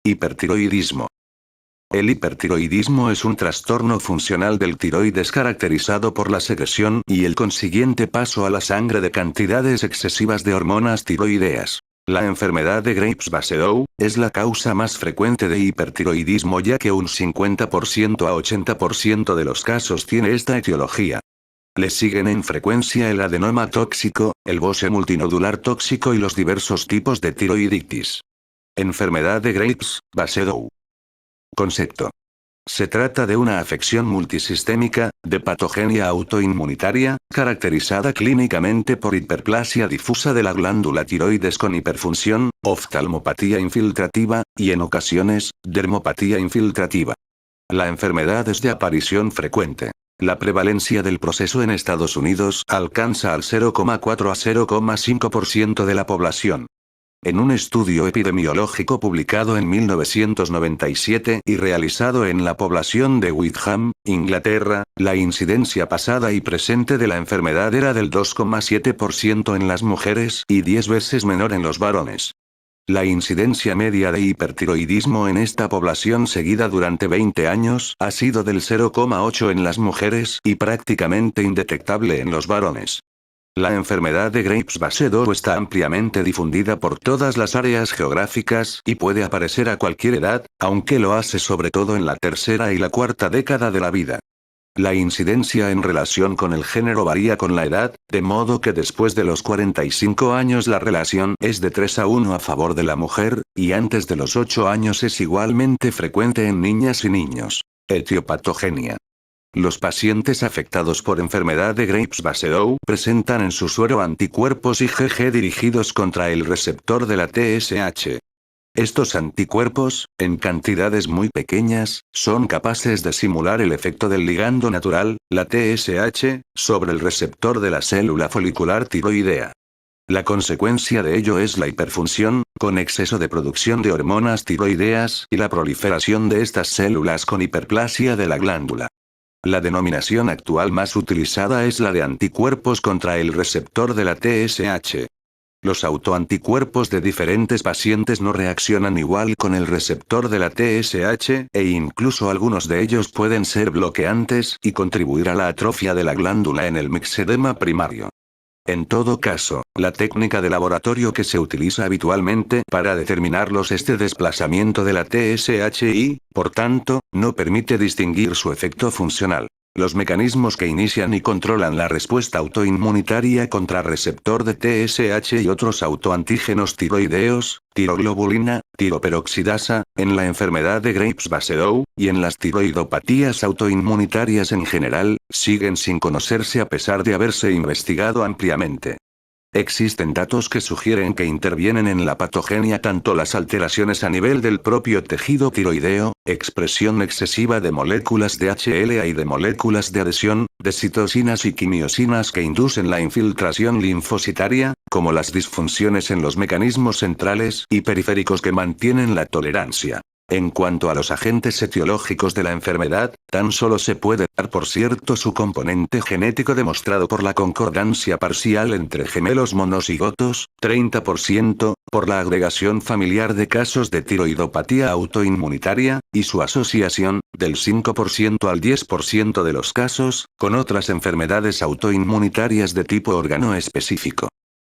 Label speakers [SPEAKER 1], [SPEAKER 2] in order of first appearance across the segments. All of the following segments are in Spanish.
[SPEAKER 1] Hipertiroidismo. El hipertiroidismo es un trastorno funcional del tiroides caracterizado por la secreción y el consiguiente paso a la sangre de cantidades excesivas de hormonas tiroideas. La enfermedad de Graves-Basedow es la causa más frecuente de hipertiroidismo, ya que un 50% a 80% de los casos tiene esta etiología. Le siguen en frecuencia el adenoma tóxico, el bosé multinodular tóxico y los diversos tipos de tiroiditis. Enfermedad de Graves-Basedow. Concepto. Se trata de una afección multisistémica, de patogenia autoinmunitaria, caracterizada clínicamente por hiperplasia difusa de la glándula tiroides con hiperfunción, oftalmopatía infiltrativa, y en ocasiones, dermopatía infiltrativa. La enfermedad es de aparición frecuente. La prevalencia del proceso en Estados Unidos alcanza al 0,4 a 0,5% de la población. En un estudio epidemiológico publicado en 1997 y realizado en la población de Witham, Inglaterra, la incidencia pasada y presente de la enfermedad era del 2,7% en las mujeres y 10 veces menor en los varones. La incidencia media de hipertiroidismo en esta población seguida durante 20 años ha sido del 0,8 en las mujeres y prácticamente indetectable en los varones. La enfermedad de Graves-Basedow está ampliamente difundida por todas las áreas geográficas y puede aparecer a cualquier edad, aunque lo hace sobre todo en la tercera y la cuarta década de la vida. La incidencia en relación con el género varía con la edad, de modo que después de los 45 años la relación es de 3 a 1 a favor de la mujer, y antes de los 8 años es igualmente frecuente en niñas y niños. Etiopatogenia. Los pacientes afectados por enfermedad de Graves-Basedow presentan en su suero anticuerpos IgG dirigidos contra el receptor de la TSH. Estos anticuerpos, en cantidades muy pequeñas, son capaces de simular el efecto del ligando natural, la TSH, sobre el receptor de la célula folicular tiroidea. La consecuencia de ello es la hiperfunción, con exceso de producción de hormonas tiroideas y la proliferación de estas células con hiperplasia de la glándula. La denominación actual más utilizada es la de anticuerpos contra el receptor de la TSH. Los autoanticuerpos de diferentes pacientes no reaccionan igual con el receptor de la TSH, e incluso algunos de ellos pueden ser bloqueantes y contribuir a la atrofia de la glándula en el mixedema primario. En todo caso, la técnica de laboratorio que se utiliza habitualmente para determinarlos es de desplazamiento de la TSH y, por tanto, no permite distinguir su efecto funcional. Los mecanismos que inician y controlan la respuesta autoinmunitaria contra receptor de TSH y otros autoantígenos tiroideos, tiroglobulina, tiroperoxidasa, en la enfermedad de Graves-Basedow, y en las tiroidopatías autoinmunitarias en general, siguen sin conocerse a pesar de haberse investigado ampliamente. Existen datos que sugieren que intervienen en la patogenia tanto las alteraciones a nivel del propio tejido tiroideo, expresión excesiva de moléculas de HLA y de moléculas de adhesión, de citocinas y quimiosinas que inducen la infiltración linfocitaria, como las disfunciones en los mecanismos centrales y periféricos que mantienen la tolerancia. En cuanto a los agentes etiológicos de la enfermedad, tan solo se puede dar por cierto su componente genético demostrado por la concordancia parcial entre gemelos monocigotos, 30%, por la agregación familiar de casos de tiroidopatía autoinmunitaria, y su asociación, del 5% al 10% de los casos, con otras enfermedades autoinmunitarias de tipo órgano específico.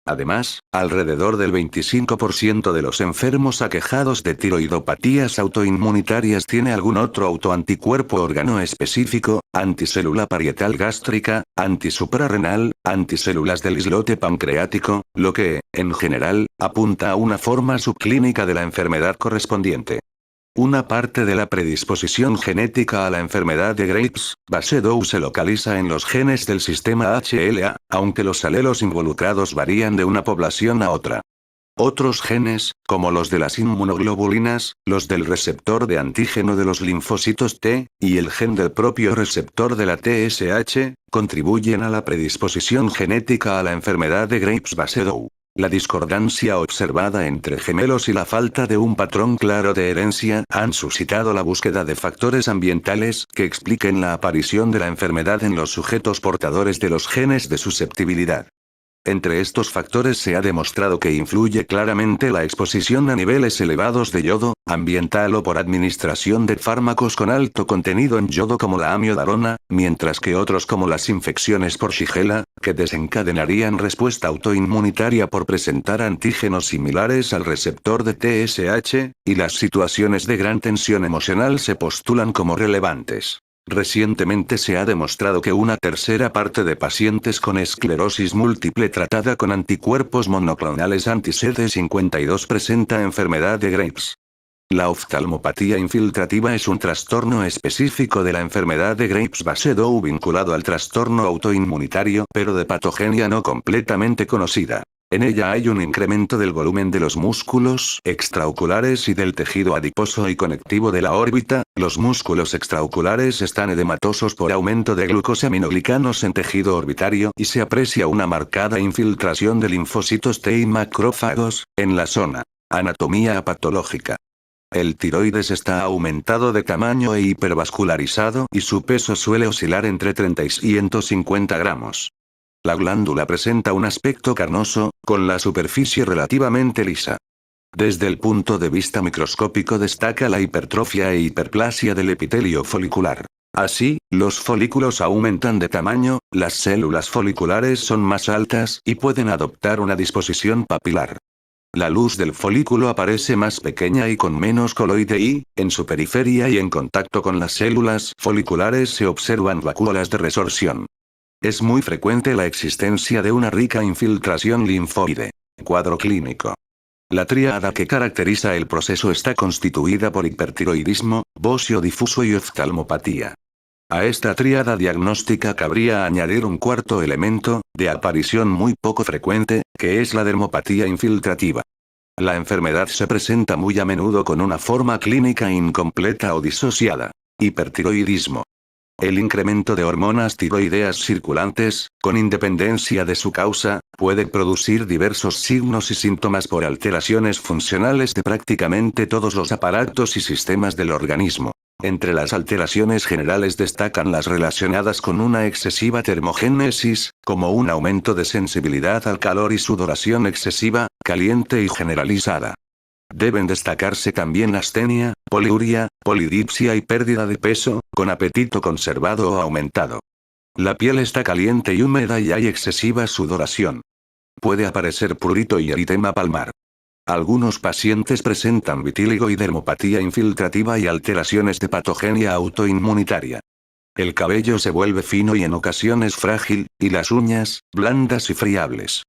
[SPEAKER 1] Además, alrededor del 25% de los enfermos aquejados de tiroidopatías autoinmunitarias tiene algún otro autoanticuerpo órgano específico, anticélula parietal gástrica, antisuprarrenal, anticélulas del islote pancreático, lo que, en general, apunta a una forma subclínica de la enfermedad correspondiente. Una parte de la predisposición genética a la enfermedad de Graves-Basedow se localiza en los genes del sistema HLA, aunque los alelos involucrados varían de una población a otra. Otros genes, como los de las inmunoglobulinas, los del receptor de antígeno de los linfocitos T, y el gen del propio receptor de la TSH, contribuyen a la predisposición genética a la enfermedad de Graves-Basedow. La discordancia observada entre gemelos y la falta de un patrón claro de herencia han suscitado la búsqueda de factores ambientales que expliquen la aparición de la enfermedad en los sujetos portadores de los genes de susceptibilidad. Entre estos factores se ha demostrado que influye claramente la exposición a niveles elevados de yodo, ambiental o por administración de fármacos con alto contenido en yodo como la amiodarona, mientras que otros como las infecciones por Shigella, que desencadenarían respuesta autoinmunitaria por presentar antígenos similares al receptor de TSH, y las situaciones de gran tensión emocional se postulan como relevantes. Recientemente se ha demostrado que una tercera parte de pacientes con esclerosis múltiple tratada con anticuerpos monoclonales anti-CD52 presenta enfermedad de Graves. La oftalmopatía infiltrativa es un trastorno específico de la enfermedad de Graves-Basedow vinculado al trastorno autoinmunitario, pero de patogenia no completamente conocida. En ella hay un incremento del volumen de los músculos extraoculares y del tejido adiposo y conectivo de la órbita. Los músculos extraoculares están edematosos por aumento de glucosaminoglicanos en tejido orbitario y se aprecia una marcada infiltración de linfocitos T y macrófagos en la zona. Anatomía patológica. El tiroides está aumentado de tamaño e hipervascularizado y su peso suele oscilar entre 30 y 150 gramos. La glándula presenta un aspecto carnoso, con la superficie relativamente lisa. Desde el punto de vista microscópico destaca la hipertrofia e hiperplasia del epitelio folicular. Así, los folículos aumentan de tamaño, las células foliculares son más altas y pueden adoptar una disposición papilar. La luz del folículo aparece más pequeña y con menos coloide y, en su periferia y en contacto con las células foliculares se observan vacuolas de resorción. Es muy frecuente la existencia de una rica infiltración linfoide. Cuadro clínico. La tríada que caracteriza el proceso está constituida por hipertiroidismo, bocio difuso y oftalmopatía. A esta tríada diagnóstica cabría añadir un cuarto elemento, de aparición muy poco frecuente, que es la dermopatía infiltrativa. La enfermedad se presenta muy a menudo con una forma clínica incompleta o disociada. Hipertiroidismo. El incremento de hormonas tiroideas circulantes, con independencia de su causa, puede producir diversos signos y síntomas por alteraciones funcionales de prácticamente todos los aparatos y sistemas del organismo. Entre las alteraciones generales destacan las relacionadas con una excesiva termogénesis, como un aumento de sensibilidad al calor y sudoración excesiva, caliente y generalizada. Deben destacarse también astenia, poliuria, polidipsia y pérdida de peso, con apetito conservado o aumentado. La piel está caliente y húmeda y hay excesiva sudoración. Puede aparecer prurito y eritema palmar. Algunos pacientes presentan vitíligo y dermopatía infiltrativa y alteraciones de patogenia autoinmunitaria. El cabello se vuelve fino y en ocasiones frágil, y las uñas, blandas y friables.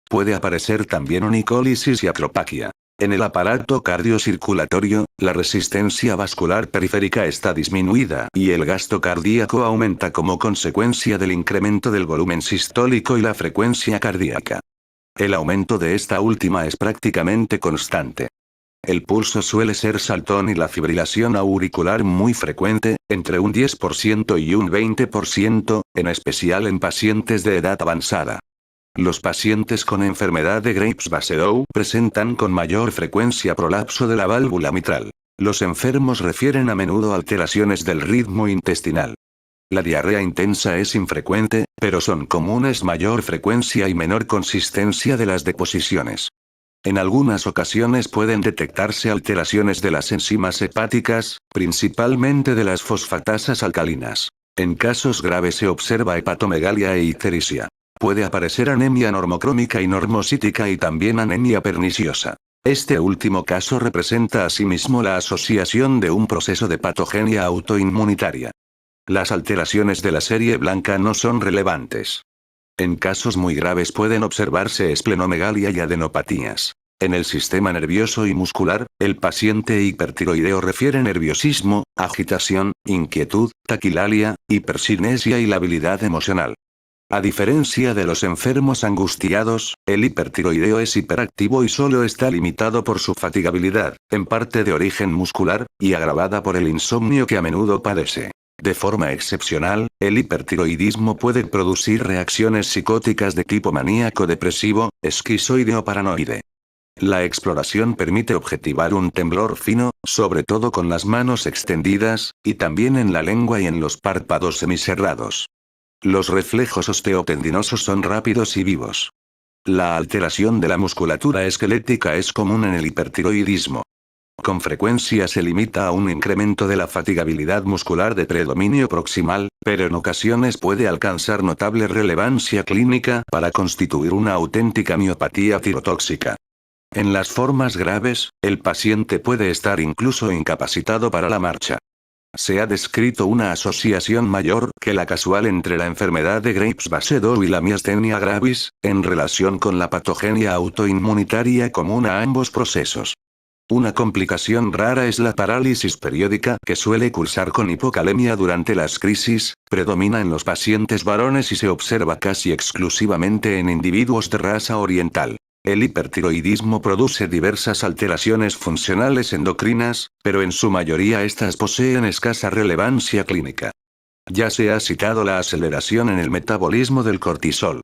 [SPEAKER 1] Puede aparecer también onicólisis y atropaquia. En el aparato cardiocirculatorio, la resistencia vascular periférica está disminuida y el gasto cardíaco aumenta como consecuencia del incremento del volumen sistólico y la frecuencia cardíaca. El aumento de esta última es prácticamente constante. El pulso suele ser saltón y la fibrilación auricular muy frecuente, entre un 10% y un 20%, en especial en pacientes de edad avanzada. Los pacientes con enfermedad de Graves-Basedow presentan con mayor frecuencia prolapso de la válvula mitral. Los enfermos refieren a menudo alteraciones del ritmo intestinal. La diarrea intensa es infrecuente, pero son comunes mayor frecuencia y menor consistencia de las deposiciones. En algunas ocasiones pueden detectarse alteraciones de las enzimas hepáticas, principalmente de las fosfatasas alcalinas. En casos graves se observa hepatomegalia e ictericia. Puede aparecer anemia normocrómica y normocítica y también anemia perniciosa. Este último caso representa asimismo la asociación de un proceso de patogenia autoinmunitaria. Las alteraciones de la serie blanca no son relevantes. En casos muy graves pueden observarse esplenomegalia y adenopatías. En el sistema nervioso y muscular, el paciente hipertiroideo refiere nerviosismo, agitación, inquietud, taquilalia, hipercinesia y labilidad emocional. A diferencia de los enfermos angustiados, el hipertiroideo es hiperactivo y solo está limitado por su fatigabilidad, en parte de origen muscular, y agravada por el insomnio que a menudo padece. De forma excepcional, el hipertiroidismo puede producir reacciones psicóticas de tipo maníaco-depresivo, esquizoide o paranoide. La exploración permite objetivar un temblor fino, sobre todo con las manos extendidas, y también en la lengua y en los párpados semicerrados. Los reflejos osteotendinosos son rápidos y vivos. La alteración de la musculatura esquelética es común en el hipertiroidismo. Con frecuencia se limita a un incremento de la fatigabilidad muscular de predominio proximal, pero en ocasiones puede alcanzar notable relevancia clínica para constituir una auténtica miopatía tirotóxica. En las formas graves, el paciente puede estar incluso incapacitado para la marcha. Se ha descrito una asociación mayor que la casual entre la enfermedad de Graves-Basedow y la miastenia gravis, en relación con la patogenia autoinmunitaria común a ambos procesos. Una complicación rara es la parálisis periódica que suele cursar con hipocalemia durante las crisis, predomina en los pacientes varones y se observa casi exclusivamente en individuos de raza oriental. El hipertiroidismo produce diversas alteraciones funcionales endocrinas, pero en su mayoría estas poseen escasa relevancia clínica. Ya se ha citado la aceleración en el metabolismo del cortisol.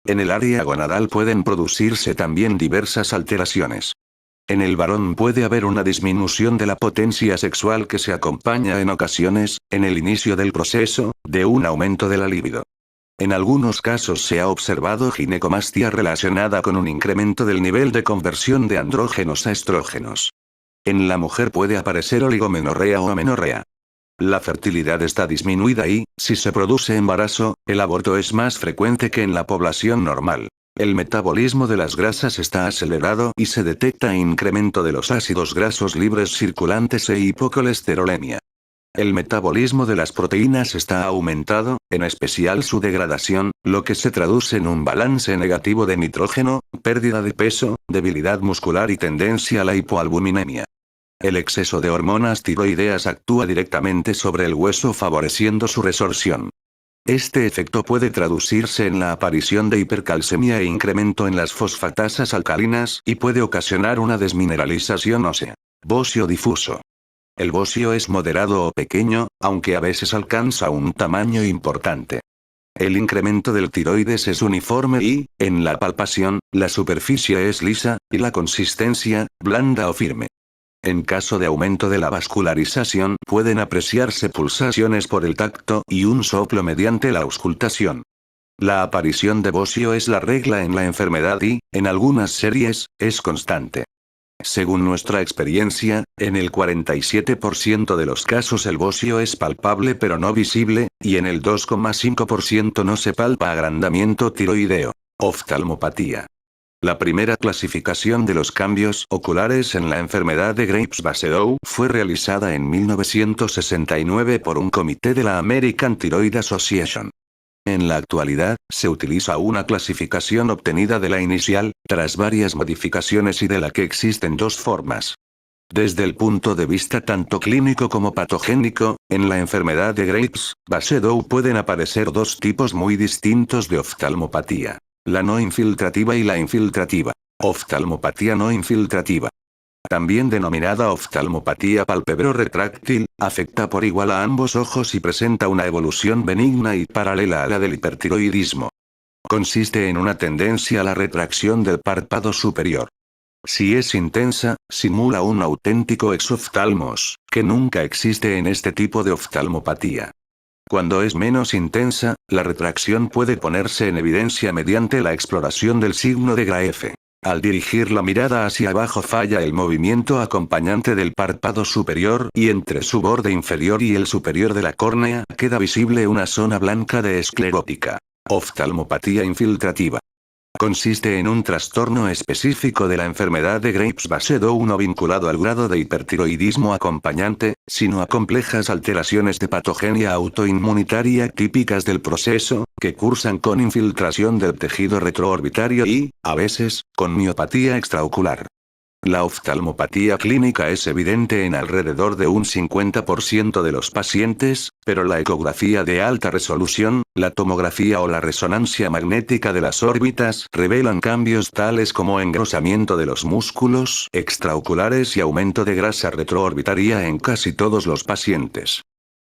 [SPEAKER 1] En el área gonadal pueden producirse también diversas alteraciones. En el varón puede haber una disminución de la potencia sexual que se acompaña en ocasiones, en el inicio del proceso, de un aumento de la libido. En algunos casos se ha observado ginecomastia relacionada con un incremento del nivel de conversión de andrógenos a estrógenos. En la mujer puede aparecer oligomenorrea o amenorrea. La fertilidad está disminuida y, si se produce embarazo, el aborto es más frecuente que en la población normal. El metabolismo de las grasas está acelerado y se detecta incremento de los ácidos grasos libres circulantes e hipocolesterolemia. El metabolismo de las proteínas está aumentado, en especial su degradación, lo que se traduce en un balance negativo de nitrógeno, pérdida de peso, debilidad muscular y tendencia a la hipoalbuminemia. El exceso de hormonas tiroideas actúa directamente sobre el hueso favoreciendo su resorción. Este efecto puede traducirse en la aparición de hipercalcemia e incremento en las fosfatasas alcalinas y puede ocasionar una desmineralización ósea. Bocio difuso. El bocio es moderado o pequeño, aunque a veces alcanza un tamaño importante. El incremento del tiroides es uniforme y, en la palpación, la superficie es lisa, y la consistencia, blanda o firme. En caso de aumento de la vascularización, pueden apreciarse pulsaciones por el tacto y un soplo mediante la auscultación. La aparición de bocio es la regla en la enfermedad y, en algunas series, es constante. Según nuestra experiencia, en el 47% de los casos el bocio es palpable pero no visible, y en el 2,5% no se palpa agrandamiento tiroideo. Oftalmopatía. La primera clasificación de los cambios oculares en la enfermedad de Graves-Basedow fue realizada en 1969 por un comité de la American Thyroid Association. En la actualidad, se utiliza una clasificación obtenida de la inicial, tras varias modificaciones y de la que existen dos formas. Desde el punto de vista tanto clínico como patogénico, en la enfermedad de Graves-Basedow pueden aparecer dos tipos muy distintos de oftalmopatía: la no infiltrativa y la infiltrativa. Oftalmopatía no infiltrativa, también denominada oftalmopatía palpebro-retráctil, afecta por igual a ambos ojos y presenta una evolución benigna y paralela a la del hipertiroidismo. Consiste en una tendencia a la retracción del párpado superior. Si es intensa, simula un auténtico exoftalmos, que nunca existe en este tipo de oftalmopatía. Cuando es menos intensa, la retracción puede ponerse en evidencia mediante la exploración del signo de Graefe. Al dirigir la mirada hacia abajo falla el movimiento acompañante del párpado superior y entre su borde inferior y el superior de la córnea queda visible una zona blanca de esclerótica. Oftalmopatía infiltrativa. Consiste en un trastorno específico de la enfermedad de Graves-Basedow no vinculado al grado de hipertiroidismo acompañante, sino a complejas alteraciones de patogenia autoinmunitaria típicas del proceso, que cursan con infiltración del tejido retroorbitario y, a veces, con miopatía extraocular. La oftalmopatía clínica es evidente en alrededor de un 50% de los pacientes, pero la ecografía de alta resolución, la tomografía o la resonancia magnética de las órbitas revelan cambios tales como engrosamiento de los músculos extraoculares y aumento de grasa retroorbitaria en casi todos los pacientes.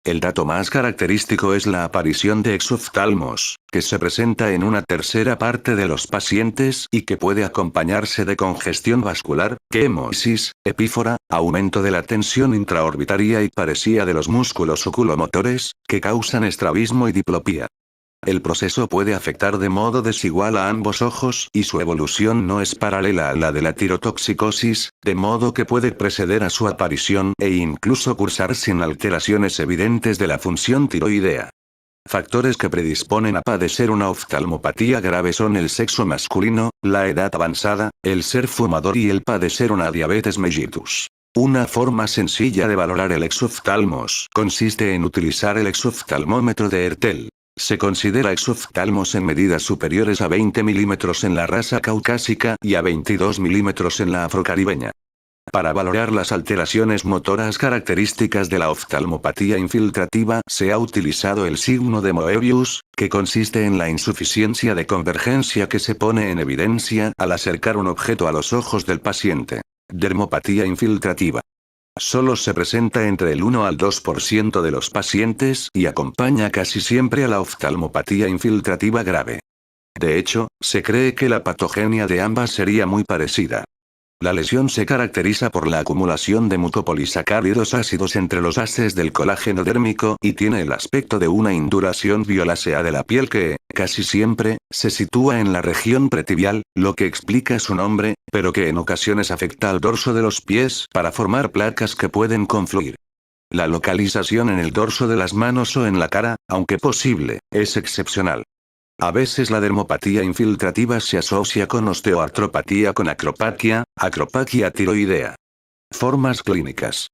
[SPEAKER 1] El dato más característico es la aparición de exoftalmos, que se presenta en una tercera parte de los pacientes y que puede acompañarse de congestión vascular, quemosis, epífora, aumento de la tensión intraorbitaria y paresía de los músculos oculomotores, que causan estrabismo y diplopía. El proceso puede afectar de modo desigual a ambos ojos y su evolución no es paralela a la de la tirotoxicosis, de modo que puede preceder a su aparición e incluso cursar sin alteraciones evidentes de la función tiroidea. Factores que predisponen a padecer una oftalmopatía grave son el sexo masculino, la edad avanzada, el ser fumador y el padecer una diabetes mellitus. Una forma sencilla de valorar el exoftalmos consiste en utilizar el exoftalmómetro de Hertel. Se considera exoftalmos en medidas superiores a 20 milímetros en la raza caucásica y a 22 milímetros en la afrocaribeña. Para valorar las alteraciones motoras características de la oftalmopatía infiltrativa se ha utilizado el signo de Moebius, que consiste en la insuficiencia de convergencia que se pone en evidencia al acercar un objeto a los ojos del paciente. Dermopatía infiltrativa. Solo se presenta entre el 1 al 2% de los pacientes y acompaña casi siempre a la oftalmopatía infiltrativa grave. De hecho, se cree que la patogenia de ambas sería muy parecida. La lesión se caracteriza por la acumulación de mucopolisacáridos ácidos entre los haces del colágeno dérmico y tiene el aspecto de una induración violácea de la piel que, casi siempre, se sitúa en la región pretibial, lo que explica su nombre, pero que en ocasiones afecta al dorso de los pies para formar placas que pueden confluir. La localización en el dorso de las manos o en la cara, aunque posible, es excepcional. A veces la dermopatía infiltrativa se asocia con osteoartropatía con acropaquia tiroidea. Formas clínicas.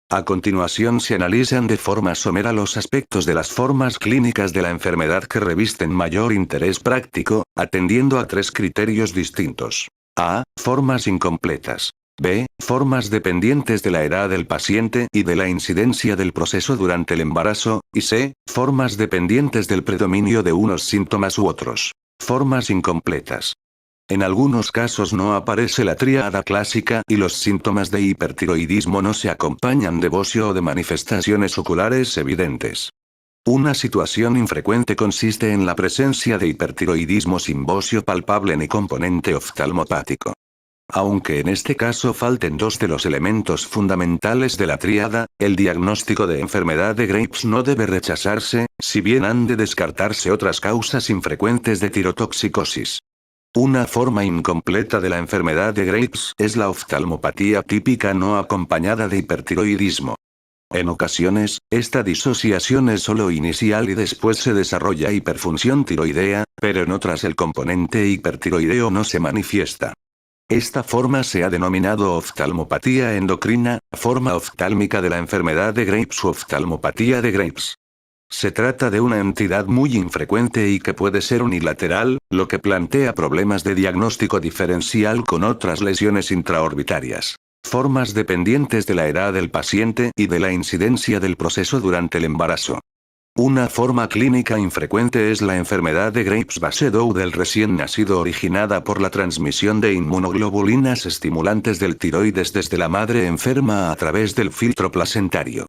[SPEAKER 1] A continuación se analizan de forma somera los aspectos de las formas clínicas de la enfermedad que revisten mayor interés práctico, atendiendo a tres criterios distintos. A. Formas incompletas. B. Formas dependientes de la edad del paciente y de la incidencia del proceso durante el embarazo, y C. Formas dependientes del predominio de unos síntomas u otros. Formas incompletas. En algunos casos no aparece la tríada clásica y los síntomas de hipertiroidismo no se acompañan de bocio o de manifestaciones oculares evidentes. Una situación infrecuente consiste en la presencia de hipertiroidismo sin bocio palpable ni componente oftalmopático. Aunque en este caso falten dos de los elementos fundamentales de la tríada, el diagnóstico de enfermedad de Graves no debe rechazarse, si bien han de descartarse otras causas infrecuentes de tirotoxicosis. Una forma incompleta de la enfermedad de Graves es la oftalmopatía típica no acompañada de hipertiroidismo. En ocasiones, esta disociación es solo inicial y después se desarrolla hiperfunción tiroidea, pero en otras el componente hipertiroideo no se manifiesta. Esta forma se ha denominado oftalmopatía endocrina, forma oftálmica de la enfermedad de Graves u oftalmopatía de Graves. Se trata de una entidad muy infrecuente y que puede ser unilateral, lo que plantea problemas de diagnóstico diferencial con otras lesiones intraorbitarias. Formas dependientes de la edad del paciente y de la incidencia del proceso durante el embarazo. Una forma clínica infrecuente es la enfermedad de Graves-Basedow del recién nacido originada por la transmisión de inmunoglobulinas estimulantes del tiroides desde la madre enferma a través del filtro placentario.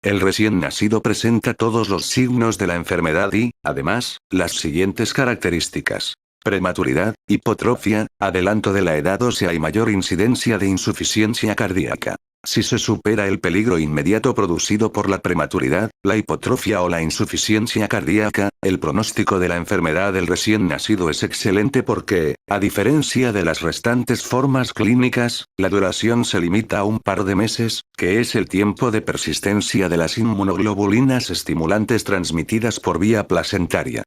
[SPEAKER 1] El recién nacido presenta todos los signos de la enfermedad y, además, las siguientes características: prematuridad, hipotrofia, adelanto de la edad ósea y mayor incidencia de insuficiencia cardíaca. Si se supera el peligro inmediato producido por la prematuridad, la hipotrofia o la insuficiencia cardíaca, el pronóstico de la enfermedad del recién nacido es excelente porque, a diferencia de las restantes formas clínicas, la duración se limita a un par de meses, que es el tiempo de persistencia de las inmunoglobulinas estimulantes transmitidas por vía placentaria.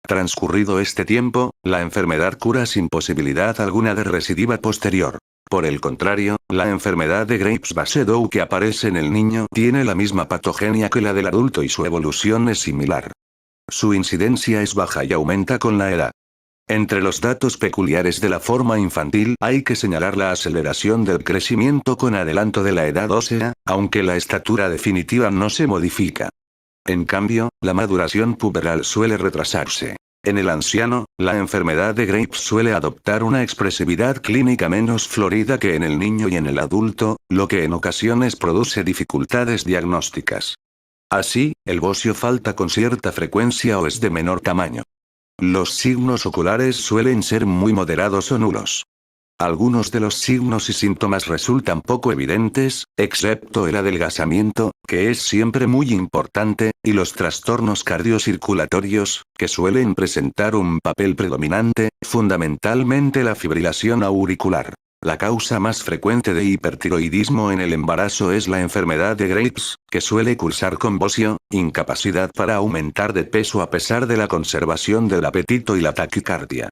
[SPEAKER 1] Transcurrido este tiempo, la enfermedad cura sin posibilidad alguna de recidiva posterior. Por el contrario, la enfermedad de Graves-Basedow que aparece en el niño tiene la misma patogenia que la del adulto y su evolución es similar. Su incidencia es baja y aumenta con la edad. Entre los datos peculiares de la forma infantil hay que señalar la aceleración del crecimiento con adelanto de la edad ósea, aunque la estatura definitiva no se modifica. En cambio, la maduración puberal suele retrasarse. En el anciano, la enfermedad de Graves suele adoptar una expresividad clínica menos florida que en el niño y en el adulto, lo que en ocasiones produce dificultades diagnósticas. Así, el bocio falta con cierta frecuencia o es de menor tamaño. Los signos oculares suelen ser muy moderados o nulos. Algunos de los signos y síntomas resultan poco evidentes, excepto el adelgazamiento, que es siempre muy importante, y los trastornos cardiocirculatorios, que suelen presentar un papel predominante, fundamentalmente la fibrilación auricular. La causa más frecuente de hipertiroidismo en el embarazo es la enfermedad de Graves, que suele cursar con bocio, incapacidad para aumentar de peso a pesar de la conservación del apetito y la taquicardia.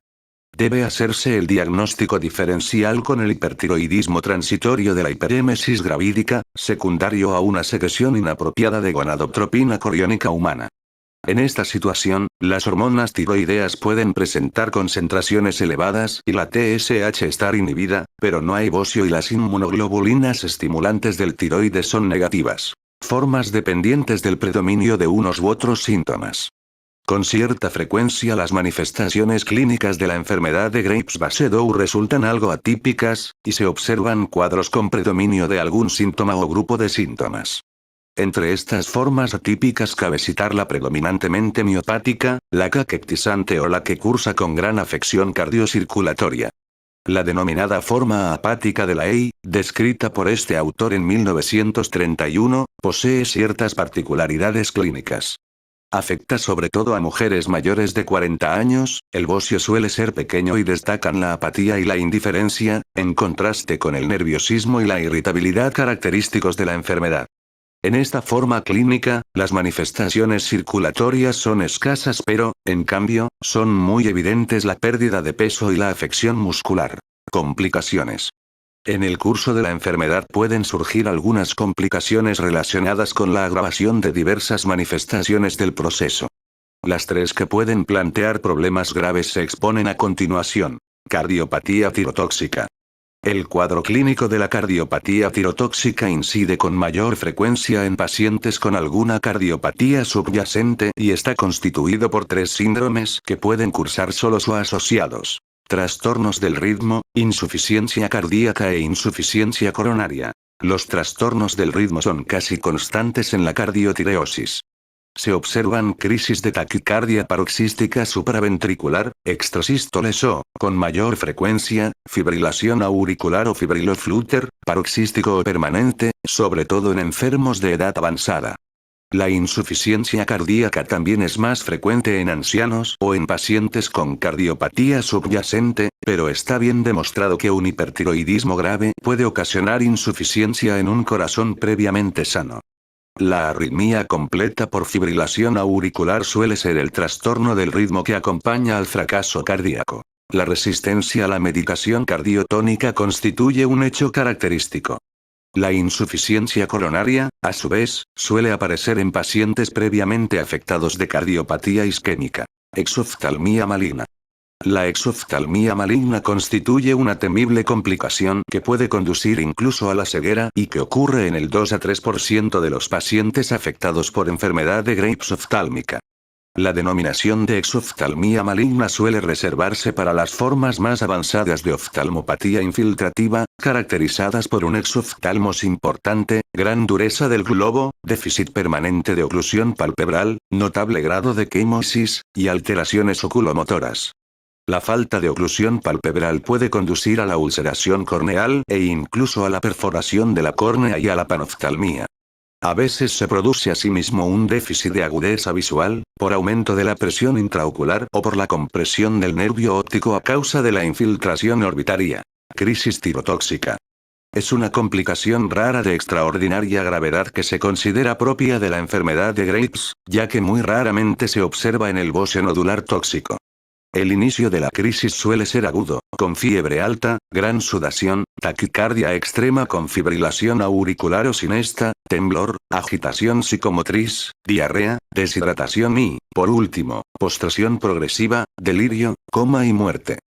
[SPEAKER 1] Debe hacerse el diagnóstico diferencial con el hipertiroidismo transitorio de la hiperémesis gravídica, secundario a una secreción inapropiada de gonadotropina coriónica humana. En esta situación, las hormonas tiroideas pueden presentar concentraciones elevadas y la TSH estar inhibida, pero no hay bocio y las inmunoglobulinas estimulantes del tiroides son negativas. Formas dependientes del predominio de unos u otros síntomas. Con cierta frecuencia las manifestaciones clínicas de la enfermedad de Graves-Basedow resultan algo atípicas, y se observan cuadros con predominio de algún síntoma o grupo de síntomas. Entre estas formas atípicas cabe citar la predominantemente miopática, la caquectisante o la que cursa con gran afección cardiocirculatoria. La denominada forma apática de la EI, descrita por este autor en 1931, posee ciertas particularidades clínicas. Afecta sobre todo a mujeres mayores de 40 años, el bocio suele ser pequeño y destacan la apatía y la indiferencia, en contraste con el nerviosismo y la irritabilidad característicos de la enfermedad. En esta forma clínica, las manifestaciones circulatorias son escasas pero, en cambio, son muy evidentes la pérdida de peso y la afección muscular. Complicaciones. En el curso de la enfermedad pueden surgir algunas complicaciones relacionadas con la agravación de diversas manifestaciones del proceso. Las tres que pueden plantear problemas graves se exponen a continuación. Cardiopatía tirotóxica. El cuadro clínico de la cardiopatía tirotóxica incide con mayor frecuencia en pacientes con alguna cardiopatía subyacente y está constituido por tres síndromes que pueden cursar solos o asociados. Trastornos del ritmo, insuficiencia cardíaca e insuficiencia coronaria. Los trastornos del ritmo son casi constantes en la cardiotireosis. Se observan crisis de taquicardia paroxística supraventricular, extrasístoles o, con mayor frecuencia, fibrilación auricular o fibriloflúter, paroxístico o permanente, sobre todo en enfermos de edad avanzada. La insuficiencia cardíaca también es más frecuente en ancianos o en pacientes con cardiopatía subyacente, pero está bien demostrado que un hipertiroidismo grave puede ocasionar insuficiencia en un corazón previamente sano. La arritmia completa por fibrilación auricular suele ser el trastorno del ritmo que acompaña al fracaso cardíaco. La resistencia a la medicación cardiotónica constituye un hecho característico. La insuficiencia coronaria, a su vez, suele aparecer en pacientes previamente afectados de cardiopatía isquémica. Exoftalmía maligna. La exoftalmía maligna constituye una temible complicación que puede conducir incluso a la ceguera y que ocurre en el 2 a 3% de los pacientes afectados por enfermedad de Graves oftálmica. La denominación de exoftalmía maligna suele reservarse para las formas más avanzadas de oftalmopatía infiltrativa, caracterizadas por un exoftalmos importante, gran dureza del globo, déficit permanente de oclusión palpebral, notable grado de quimosis, y alteraciones oculomotoras. La falta de oclusión palpebral puede conducir a la ulceración corneal e incluso a la perforación de la córnea y a la panoftalmía. A veces se produce asimismo un déficit de agudeza visual, por aumento de la presión intraocular o por la compresión del nervio óptico a causa de la infiltración orbitaria. Crisis tirotóxica. Es una complicación rara de extraordinaria gravedad que se considera propia de la enfermedad de Graves, ya que muy raramente se observa en el bocio nodular tóxico. El inicio de la crisis suele ser agudo, con fiebre alta, gran sudación, taquicardia extrema con fibrilación auricular o sinesta, temblor, agitación psicomotriz, diarrea, deshidratación y, por último, postración progresiva, delirio, coma y muerte.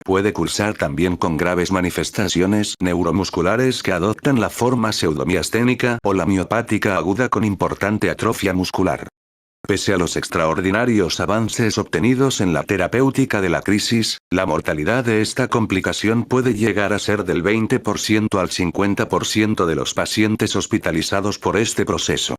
[SPEAKER 1] Puede cursar también con graves manifestaciones neuromusculares que adoptan la forma pseudomiasténica o la miopática aguda con importante atrofia muscular. Pese a los extraordinarios avances obtenidos en la terapéutica de la crisis, la mortalidad de esta complicación puede llegar a ser del 20% al 50% de los pacientes hospitalizados por este proceso.